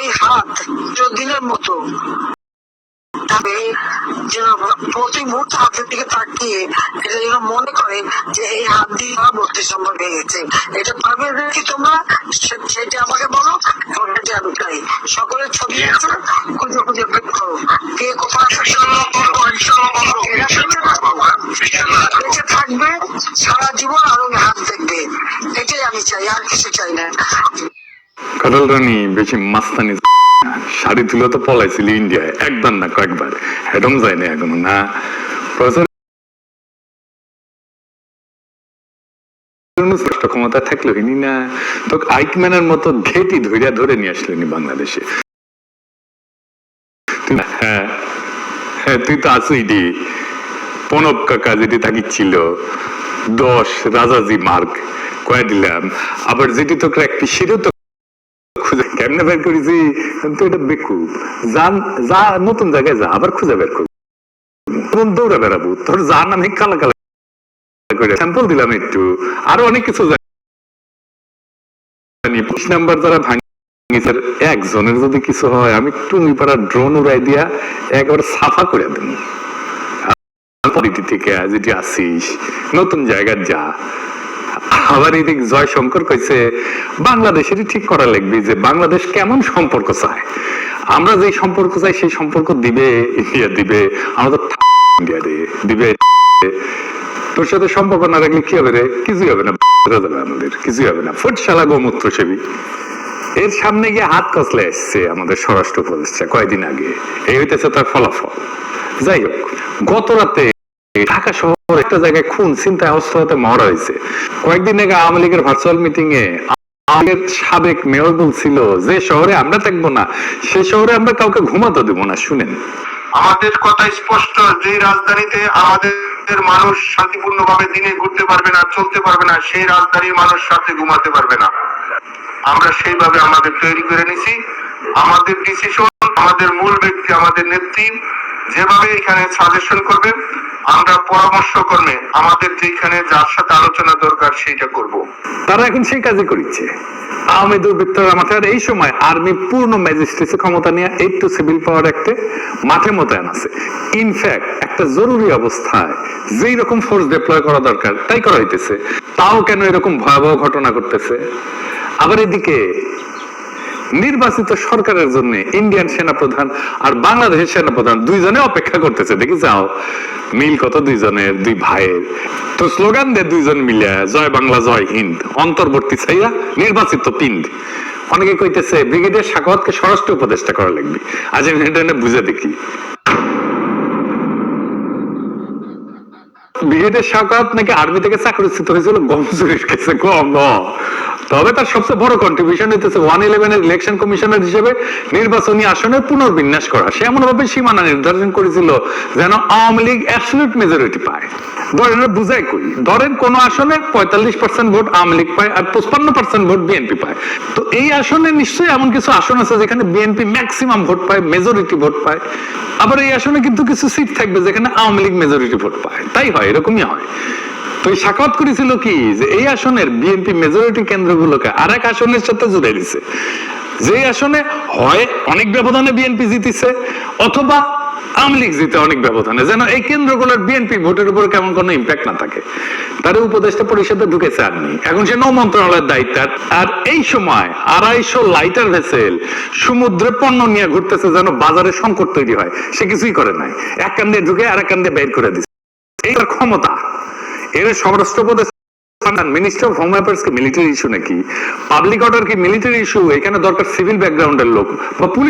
ওই হাত চিরদিনের মতো যেন প্রতি মুহূর্তে হাতের দিকে তাকিয়ে এটা যেন মনে করে যে এই হাত দিয়ে ভর্তি সম্ভব হয়ে গেছে। এটা পারবে কি তোমরা? সেটা আমাকে বলো, সেটা আমি চাই। সকলের ছবি আছে, খুঁজে খুঁজে বের করো কে কোথায় বেঁচে থাকবে সারা জীবন আর ওই হাত দেখবে। এটাই আমি চাই, আর কিছু চাই না। কাঁঠাল রানী বেশি মাস্তানি শাড়ি তুলে তো পলাইছিল ইন্ডিয়ায়, একবার না কয়েকবার, হেডম যায় না এখনো না। ক্ষমতা থাকলো হিনি না তো আইকম্যানের মতো ঘেটি ধরিয়া ধরে নিয়ে আসলেনি বাংলাদেশে। হ্যাঁ হ্যাঁ, তুই তো আসুই ডি প্রণব কাকা যেটি থাকিছিল 10 রাজাজি মার্ক কয়ে দিলাম, আবার যেটি তো ক্র্যাকটি সেটাও তো খুঁজে কেমনে বের করেছি। কিন্তু এটা বেকুব, যা নতুন জায়গায় যা আবার খুঁজে বের করবো, দৌড়ে বেড়াবো। তোর যা নামে কালা কালা করে স্যাম্পল দিলাম একটু, আরো অনেক কিছু জানি। 25 নাম্বার যারা ভাঙিছে একজনের যদি কিছু হয়, আমি টুঙ্গিপাড়া ড্রোন উড়াই দিয়া একবার সাফা করে দেব। থেকে যেটি আসিস নতুন জায়গায় যা। আবার এদিক জয়শঙ্কর কইছে বাংলাদেশেরই ঠিক করা লাগবে যে বাংলাদেশ কেমন সম্পর্ক চায়, আমরা যে সম্পর্ক চাই সেই সম্পর্ক দিবে ইন্ডিয়া, দিবে আমাদের ইন্ডিয়া দিবে। তোর সাথে সম্পর্ক না রাখলে কি হবে রে? কিছুই হবে না, আমাদের কিছুই হবে না। ফুট শালা গোমূত্র সেবী। এর সামনে গিয়ে হাত কসলে এসছে আমাদের স্বরাষ্ট্র উপদেষ্টা কয়েকদিন আগে, এই হইতেছে তার ফলাফল। যাই হোক, গত রাতে ঢাকা শহর একটা জায়গায় খুন চিন্তায় অস্ত্র হাতে মারা হয়েছে। কয়েকদিন আগে আওয়ামী লীগের ভার্চুয়াল মিটিং এ আমাদের সাবেক মেয়র বলছিল যে শহরে আমরা থাকবো না সে শহরে আমরা কাউকে ঘুমাতে দেবো না। শুনেন, আমাদের কথা স্পষ্ট, যে রাজধানীতে আমাদের মানুষ শান্তিপূর্ণ ভাবে দিনে ঘুরতে পারবে না, চলতে পারবে না, সেই রাজধানীর মানুষ সাথে ঘুমাতে পারবে না। আমরা সেইভাবে আমাদের তৈরি করে নিছি। আমাদের ডিসিশন, আমাদের মূল ব্যক্তি, আমাদের নেত্রী যেভাবে এখানে সাজেশন করবে, আমরা পরামর্শ করবে, আমাদের যেখানে যার সাথে আলোচনা দরকার সেইটা করব। তারা এখন সেই কাজই করছে। আওয়ামী দুর্বৃত্তরা মাথায় এই সময় আর্মি পূর্ণ ম্যাজিস্ট্রেসি ক্ষমতা নিয়ে 8 টু সিভিল পাওয়ার অ্যাক্টে মাঠে মোতায়েন আছে। ইনফ্যাক্ট একটা জরুরি অবস্থায় যেই রকম ফোর্স ডিপ্লয় করা দরকার তাই করা হইতেছে। তাও কেন এরকম ভয়াবহ ঘটনা ঘটতেছে? আবার এদিকে নির্বাচিত সরকারের জন্য ইন্ডিয়ান সেনাপ্রধান আর বাংলাদেশের সেনাপ্রধান দুইজনে অপেক্ষা করতেছে। দেখি যাও মিল কত দুইজনের, দুই ভাইয়ের। তো স্লোগান দেয় দুইজন মিলে জয় বাংলা জয় হিন্দ, অন্তর্বর্তী ছাইয়া নির্বাচিত পিণ্ড। অনেকে কইতেছে ব্রিগেডিয়ার সাখাওয়াতকে স্বরাষ্ট্র উপদেষ্টা করা লাগবে। আজ আমি এটা বুঝে দেখি। ব্রিগেডিয়ার সাখাওয়াত নাকি আর্মি থেকে চাকরিচ্যুত হয়েছিল গম চুরির কেসে। গম তবে তার সবচেয়ে বড় কন্ট্রিবিউশন হইতেছে 111 এর ইলেকশন কমিশনার হিসেবে নির্বাচনী আসনের পুনর্বিন্যাস করা। সে এমন ভাবে সীমানা নির্ধারণ করেছিল যেন আওয়ামী লীগ অ্যাবসলিউট মেজরিটি পায়। ধরেন বুঝাই করি, ধরেন কোন আসনে 45% ভোট আওয়ামী লীগ পায় আর 55% ভোট বিএনপি পায়। তো এই আসনে নিশ্চয়ই এমন কিছু আসন আছে যেখানে বিএনপি ম্যাক্সিমাম ভোট পায়, মেজরিটি ভোট পায়। আবার এই আসনে কিন্তু কিছু সিট থাকবে যেখানে আওয়ামী লীগ মেজরিটি ভোট পায়। তাই হয়, এরকমই হয়। তো এই সাক্ষাৎ করেছিল কি যে এই আসনের বিএনপি মেজরিটি কেন্দ্রগুলোকে আর এক আসনের সাথে জুড়ে দিছে। যে আসনে হয় অনেক ব্যবধানে বিএনপি জিতেছে অথবা আওয়ামী লীগ জিতে অনেক ব্যবধানে, যেন এই কেন্দ্রগুলোর বিএনপি ভোটের উপর কেমন কোনো ইম্প্যাক্ট না থাকে। তার উপদেষ্টা পরিষদে ঢুকেছে আর্মি, এখন সে নৌ মন্ত্রণালয়ের দায়িত্ব। আর এই সময় 250 লাইটার ভেসেল সমুদ্রে পণ্য নিয়ে ঘুরতেছে যেন বাজারে সংকট তৈরি হয়। সে কিছুই করে নাই, এক কান দিয়ে ঢুকে আর এক কান দিয়ে বের করে দিচ্ছে। এইটার ক্ষমতা। এর স্বরাষ্ট্র উপদেষ্টা মিনিস্টার অফ হোম অ্যাফেয়ার্স কি মিলিটারি ইস্যু নাকি? পাবলিক অর্ডার কি মিলিটারি ইস্যু? এখানে দরকার সিভিল ব্যাকগ্রাউন্ডের লোক বা পুলিশ।